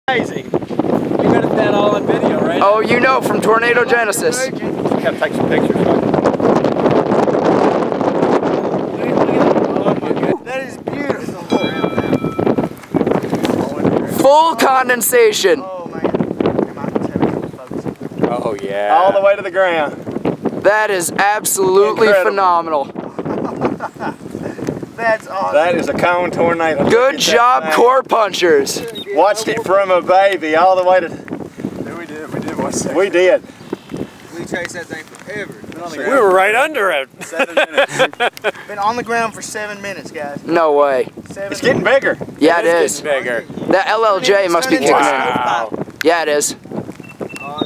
Amazing. You got that all on video, right? Oh, you know, from Tornado Genesis. You gotta take some pictures. That is beautiful. Full condensation. Oh man. Oh yeah. All the way to the ground. That is absolutely phenomenal. That's awesome. That is a cone tornado. Good job, core punchers. Watched it from a baby all the way to... We did one second. We did. We chased that thing forever. We were right under it. 7 minutes. Been on the ground for 7 minutes, guys. No way. It's getting bigger. Yeah, it is. Bigger. That LLJ must be kicking in. Wow. Yeah, it is. Oh,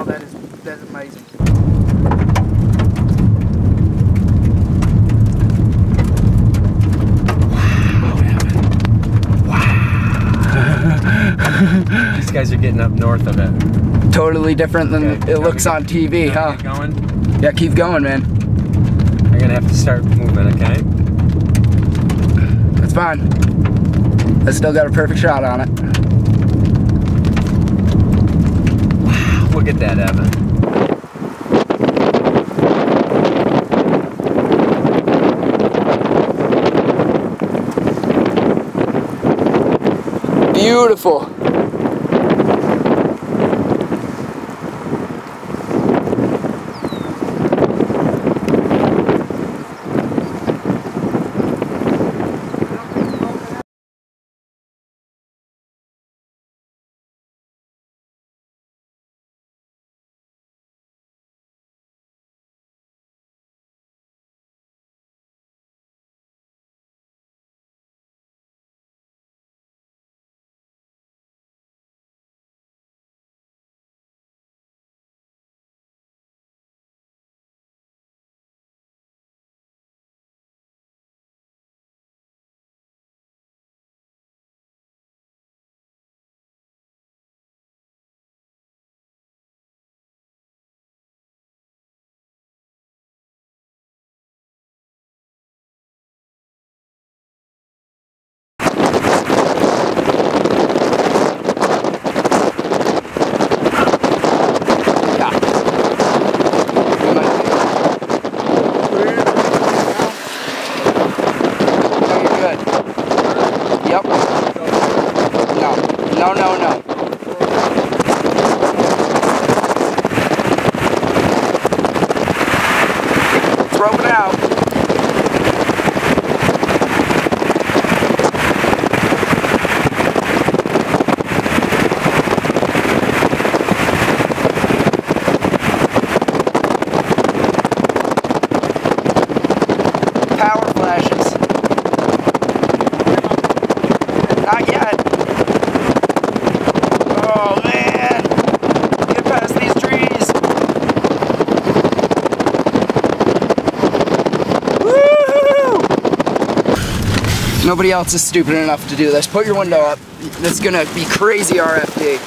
that's amazing. These guys are getting up north of it. Totally different than it looks on TV, huh? Keep going? Yeah, keep going, man. I'm gonna have to start moving, okay? That's fine. I still got a perfect shot on it. Wow, look at that, Evan. Beautiful. No. Throw it out. Power flashes. Not yet. Oh man! Get past these trees! Woo! Nobody else is stupid enough to do this. Put your window up. It's gonna be crazy RFD.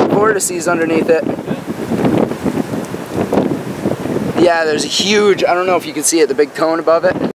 Vortices underneath it. Yeah, there's a huge, I don't know if you can see it, the big cone above it.